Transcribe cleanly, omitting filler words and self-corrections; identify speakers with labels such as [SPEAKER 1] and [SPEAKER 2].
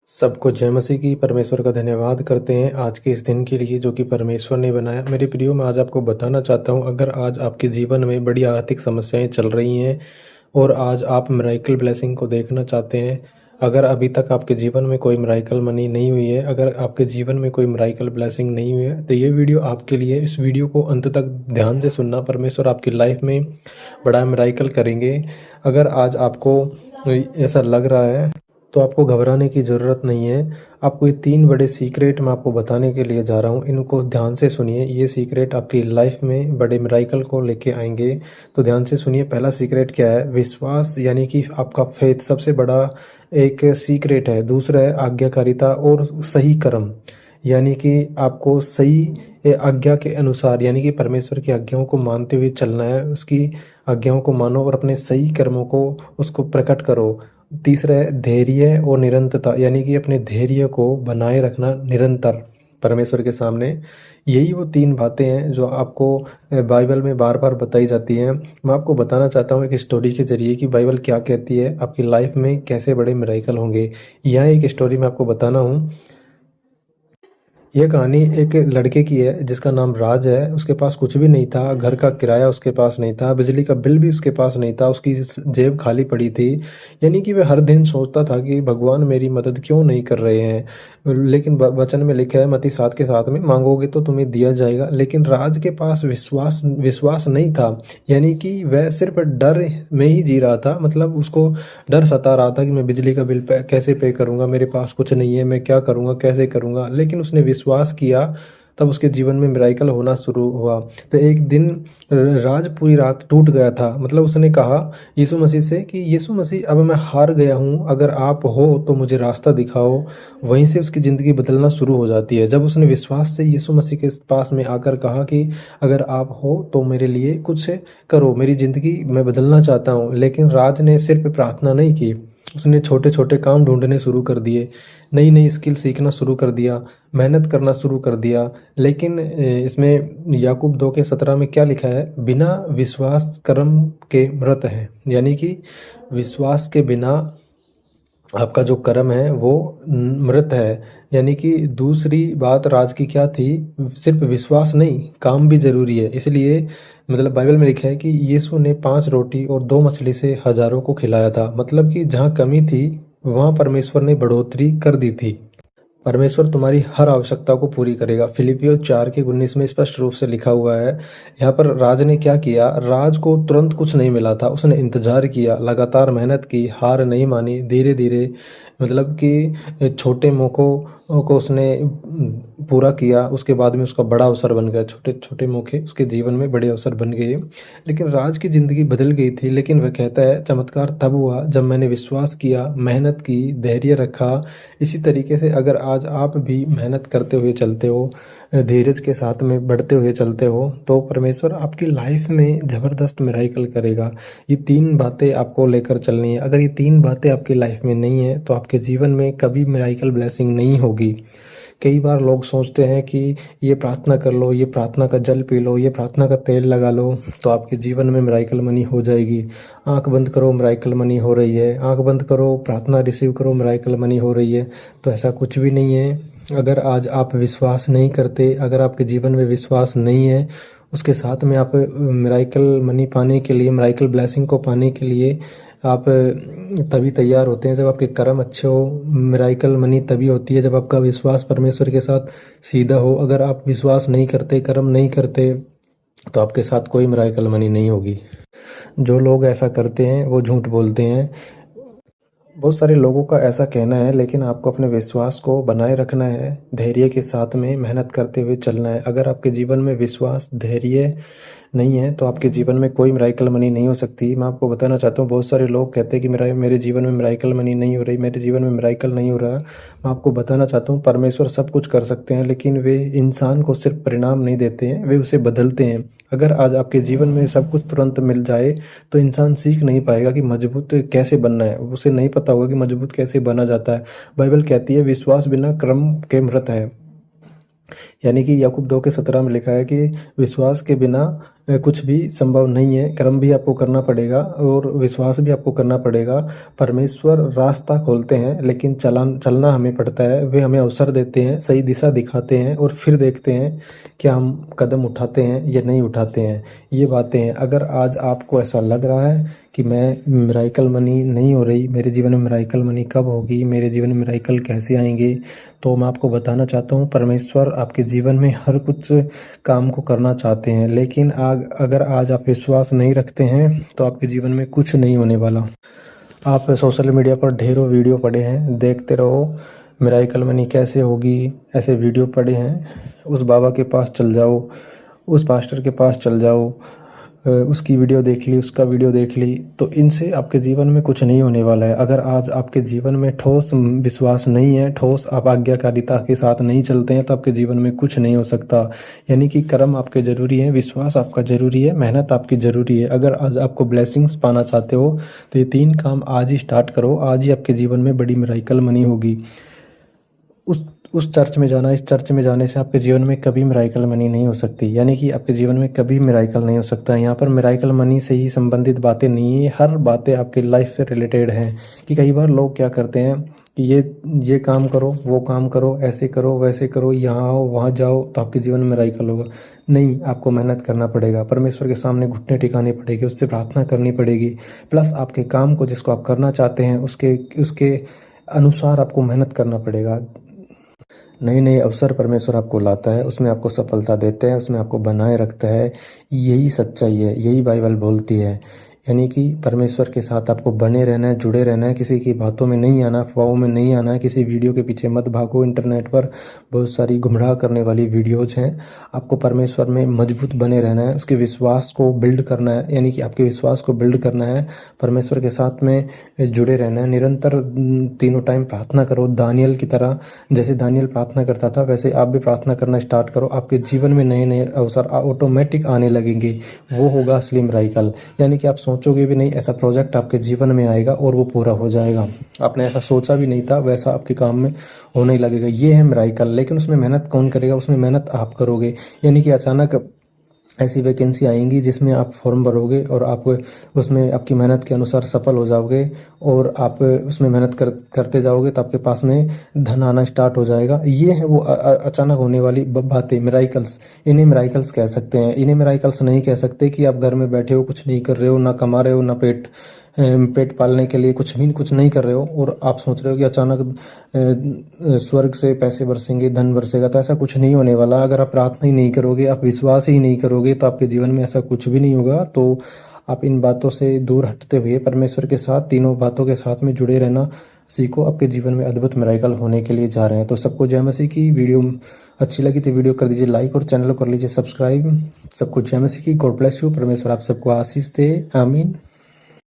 [SPEAKER 1] सबको जय मसीह की। परमेश्वर का धन्यवाद करते हैं आज के इस दिन के लिए जो कि परमेश्वर ने बनाया। मेरे प्रियो, मैं आज आपको बताना चाहता हूँ, अगर आज आपके जीवन में बड़ी आर्थिक समस्याएं चल रही हैं और आज आप मिरेकल ब्लेसिंग को देखना चाहते हैं, अगर अभी तक आपके जीवन में कोई मिरेकल मनी नहीं हुई है, अगर आपके जीवन में कोई मिरेकल ब्लेसिंग नहीं हुई है, तो ये वीडियो आपके लिए। इस वीडियो को अंत तक ध्यान से सुनना। परमेश्वर आपकी लाइफ में बड़ा मिरेकल करेंगे। अगर आज आपको ऐसा लग रहा है तो आपको घबराने की ज़रूरत नहीं है। आपको ये 3 बड़े सीक्रेट मैं आपको बताने के लिए जा रहा हूँ, इनको ध्यान से सुनिए। ये सीक्रेट आपकी लाइफ में बड़े मिरेकल को लेके आएंगे, तो ध्यान से सुनिए। पहला सीक्रेट क्या है? विश्वास, यानी कि आपका फेथ सबसे बड़ा एक सीक्रेट है। दूसरा है आज्ञाकारिता और सही कर्म, यानी कि आपको सही आज्ञा के अनुसार, यानी कि परमेश्वर की आज्ञाओं को मानते हुए चलना है। उसकी आज्ञाओं को मानो और अपने सही कर्मों को उसको प्रकट करो। तीसरा है धैर्य और निरंतरता, यानी कि अपने धैर्य को बनाए रखना निरंतर परमेश्वर के सामने। यही वो 3 बातें हैं जो आपको बाइबल में बार बार बताई जाती हैं। मैं आपको बताना चाहता हूँ एक स्टोरी के जरिए कि बाइबल क्या कहती है, आपकी लाइफ में कैसे बड़े मिरेकल होंगे। यहाँ एक स्टोरी मैं आपको बताना हूँ। यह कहानी एक लड़के की है जिसका नाम राज है। उसके पास कुछ भी नहीं था, घर का किराया उसके पास नहीं था, बिजली का बिल भी उसके पास नहीं था, उसकी जेब खाली पड़ी थी। यानी कि वह हर दिन सोचता था कि भगवान मेरी मदद क्यों नहीं कर रहे हैं। लेकिन वचन में लिखा है मत्ती 7 के 7 में, मांगोगे तो तुम्हें दिया जाएगा। लेकिन राज के पास विश्वास नहीं था, यानी कि वह सिर्फ डर में ही जी रहा था। मतलब उसको डर सता रहा था कि मैं बिजली का बिल कैसे पे करूंगा, मेरे पास कुछ नहीं है, मैं क्या करूंगा, कैसे करूंगा। लेकिन उसने विश्वास किया, तब उसके जीवन में मिरेकल होना शुरू हुआ। तो एक दिन राज पूरी रात टूट गया था। मतलब उसने कहा यीशु मसीह से कि यीशु मसीह, अब मैं हार गया हूँ, अगर आप हो तो मुझे रास्ता दिखाओ। वहीं से उसकी ज़िंदगी बदलना शुरू हो जाती है, जब उसने विश्वास से यीशु मसीह के पास में आकर कहा कि अगर आप हो तो मेरे लिए कुछ करो, मेरी ज़िंदगी मैं बदलना चाहता हूँ। लेकिन राज ने सिर्फ प्रार्थना नहीं की, उसने छोटे छोटे काम ढूंढने शुरू कर दिए, नई नई स्किल सीखना शुरू कर दिया, मेहनत करना शुरू कर दिया। लेकिन इसमें याकूब 2 के 17 में क्या लिखा है? बिना विश्वास कर्म के मृत है, यानी कि विश्वास के बिना आपका जो कर्म है वो मृत है। यानी कि दूसरी बात राज की क्या थी? सिर्फ विश्वास नहीं, काम भी जरूरी है। इसलिए मतलब बाइबल में लिखा है कि यीशु ने 5 रोटी और 2 मछली से हजारों को खिलाया था। मतलब कि जहाँ कमी थी वहाँ परमेश्वर ने बढ़ोतरी कर दी थी। परमेश्वर तुम्हारी हर आवश्यकता को पूरी करेगा। फिलिपियो 4 के 19 में स्पष्ट रूप से लिखा हुआ है। यहाँ पर राज ने क्या किया? राज को तुरंत कुछ नहीं मिला था, उसने इंतजार किया, लगातार मेहनत की, हार नहीं मानी। धीरे धीरे मतलब कि छोटे मौक़ों को उसने पूरा किया। उसके बाद में उसका बड़ा अवसर बन गया। छोटे छोटे मौके उसके जीवन में बड़े अवसर बन गए। लेकिन राज की ज़िंदगी बदल गई थी। लेकिन वह कहता है चमत्कार तब हुआ जब मैंने विश्वास किया, मेहनत की, धैर्य रखा। इसी तरीके से अगर आज आप भी मेहनत करते हुए चलते हो, धीरज के साथ में बढ़ते हुए चलते हो, तो परमेश्वर आपकी लाइफ में ज़बरदस्त मिरेकल करेगा। ये 3 बातें आपको लेकर चलनी है। अगर ये 3 बातें आपकी लाइफ में नहीं है तो आपके जीवन में कभी मिरेकल ब्लेसिंग नहीं होगी। कई बार लोग सोचते हैं कि ये प्रार्थना कर लो, ये प्रार्थना का जल पी लो, ये प्रार्थना का तेल लगा लो तो आपके जीवन में मिरेकल मनी हो जाएगी। आंख बंद करो, मिरेकल मनी हो रही है। आंख बंद करो, प्रार्थना रिसीव करो, मिरेकल मनी हो रही है। तो ऐसा कुछ भी नहीं है। अगर आज आप विश्वास नहीं करते, अगर आपके जीवन में विश्वास नहीं है, उसके साथ में आप मिरेकल मनी पाने के लिए, मिरेकल ब्लेसिंग को पाने के लिए आप तभी तैयार होते हैं जब आपके कर्म अच्छे हो। मिरेकल मनी तभी होती है जब आपका विश्वास परमेश्वर के साथ सीधा हो। अगर आप विश्वास नहीं करते, कर्म नहीं करते, तो आपके साथ कोई मिरेकल मनी नहीं होगी। जो लोग ऐसा करते हैं वो झूठ बोलते हैं। बहुत सारे लोगों का ऐसा कहना है, लेकिन आपको अपने विश्वास को बनाए रखना है, धैर्य के साथ में मेहनत करते हुए चलना है। अगर आपके जीवन में विश्वास, धैर्य नहीं है तो आपके जीवन में कोई मिरेकल मनी नहीं हो सकती। मैं आपको बताना चाहता हूँ, बहुत सारे लोग कहते हैं कि मेरे जीवन में मिरेकल मनी नहीं हो रही, मेरे जीवन में मिरेकल नहीं हो रहा। मैं आपको बताना चाहता हूँ, परमेश्वर सब कुछ कर सकते हैं, लेकिन वे इंसान को सिर्फ परिणाम नहीं देते हैं, वे उसे बदलते हैं। अगर आज आपके जीवन में सब कुछ तुरंत मिल जाए तो इंसान सीख नहीं पाएगा कि मजबूत कैसे बनना है। उसे नहीं पता होगा कि मजबूत कैसे बना जाता है। बाइबल कहती है विश्वास बिना कर्म के मृत है, यानी कि याकूब 2:17 में लिखा है कि विश्वास के बिना कुछ भी संभव नहीं है। कर्म भी आपको करना पड़ेगा और विश्वास भी आपको करना पड़ेगा। परमेश्वर रास्ता खोलते हैं लेकिन चलना हमें पड़ता है। वे हमें अवसर देते हैं, सही दिशा दिखाते हैं और फिर देखते हैं कि हम कदम उठाते हैं या नहीं उठाते हैं। ये बातें हैं। अगर आज आपको ऐसा लग रहा है कि मैं मिरेकल मनी नहीं हो रही, मेरे जीवन में मिरेकल मनी कब होगी, मेरे जीवन में मिरेकल कैसे आएंगे, तो मैं आपको बताना चाहता हूँ परमेश्वर आपके जीवन में हर कुछ काम को करना चाहते हैं। लेकिन अगर आज आप विश्वास नहीं रखते हैं तो आपके जीवन में कुछ नहीं होने वाला। आप सोशल मीडिया पर ढेरों वीडियो पड़े हैं, देखते रहो मिरेकल मनी कैसे होगी, ऐसे वीडियो पड़े हैं। उस बाबा के पास चल जाओ, उस पास्टर के पास चल जाओ, उसकी वीडियो देख ली, उसका वीडियो देख ली, तो इनसे आपके जीवन में कुछ नहीं होने वाला है। अगर आज आपके जीवन में ठोस विश्वास नहीं है, ठोस आप आज्ञाकारिता के साथ नहीं चलते हैं, तो आपके जीवन में कुछ नहीं हो सकता। यानी कि कर्म आपके ज़रूरी है, विश्वास आपका ज़रूरी है, मेहनत आपकी ज़रूरी है। अगर आज आपको ब्लेसिंग्स पाना चाहते हो तो ये 3 काम आज ही स्टार्ट करो। आज ही आपके जीवन में बड़ी मिरेकल मनी होगी। उस चर्च में जाना, इस चर्च में जाने से आपके जीवन में कभी मिरेकल मनी नहीं हो सकती। यानी कि आपके जीवन में कभी मिरेकल नहीं हो सकता। यहाँ पर मिरेकल मनी से ही संबंधित बातें नहीं है, हर बातें आपकी लाइफ से रिलेटेड हैं। कि कई बार लोग क्या करते हैं कि ये काम करो, वो काम करो, ऐसे करो, वैसे करो, यहाँ आओ, वहाँ जाओ तो आपके जीवन में मिरेकल होगा। नहीं, आपको मेहनत करना पड़ेगा, परमेश्वर के सामने घुटने टिकाने पड़ेगी, उससे प्रार्थना करनी पड़ेगी। प्लस आपके काम को जिसको आप करना चाहते हैं उसके अनुसार आपको मेहनत करना पड़ेगा। नए नए अवसर परमेश्वर आपको लाता है, उसमें आपको सफलता देता है, उसमें आपको बनाए रखता है। यही सच्चाई है, यही बाइबल बोलती है। यानी कि परमेश्वर के साथ आपको बने रहना है, जुड़े रहना है, किसी की बातों में नहीं आना, अफवाहों में नहीं आना है, किसी वीडियो के पीछे मत भागो। इंटरनेट पर बहुत सारी गुमराह करने वाली वीडियोज़ हैं। आपको परमेश्वर में मजबूत बने रहना है, उसके विश्वास को बिल्ड करना है, यानी कि आपके विश्वास को बिल्ड करना है, परमेश्वर के साथ में जुड़े रहना है। निरंतर 3 टाइम प्रार्थना करो, दानियल की तरह। जैसे दानियल प्रार्थना करता था वैसे आप भी प्रार्थना करना स्टार्ट करो। आपके जीवन में नए नए अवसर ऑटोमेटिक आने लगेंगे। वो होगा असली मिरेकल। यानी कि आप सोचोगे भी नहीं ऐसा प्रोजेक्ट आपके जीवन में आएगा और वो पूरा हो जाएगा। आपने ऐसा सोचा भी नहीं था, वैसा आपके काम में होने ही लगेगा। ये है मिरेकल। लेकिन उसमें मेहनत कौन करेगा? उसमें मेहनत आप करोगे। यानी कि अचानक ऐसी वैकेंसी आएंगी जिसमें आप फॉर्म भरोगे और आप उसमें आपकी मेहनत के अनुसार सफल हो जाओगे और आप उसमें मेहनत करते जाओगे तो आपके पास में धन आना स्टार्ट हो जाएगा। ये है वो अचानक होने वाली बातें, मिरेकल्स। इन्हें मिरेकल्स कह सकते हैं। इन्हें मिरेकल्स नहीं कह सकते कि आप घर में बैठे हो, कुछ नहीं कर रहे हो, ना कमा रहे हो, ना पेट पालने के लिए कुछ नहीं कर रहे हो और आप सोच रहे हो कि अचानक स्वर्ग से पैसे बरसेंगे, धन बरसेगा। तो ऐसा कुछ नहीं होने वाला। अगर आप प्रार्थना ही नहीं करोगे, आप विश्वास ही नहीं करोगे, तो आपके जीवन में ऐसा कुछ भी नहीं होगा। तो आप इन बातों से दूर हटते हुए परमेश्वर के साथ, तीनों बातों के साथ में जुड़े रहना सीखो। आपके जीवन में अद्भुत मिरेकल होने के लिए जा रहे हैं। तो सबको जय मसीह की। वीडियो अच्छी लगी तो वीडियो कर दीजिए लाइक और चैनल को कर लीजिए सब्सक्राइब। सबको जय मसीह की। God bless you. परमेश्वर आप सबको आशीष दे। आमीन।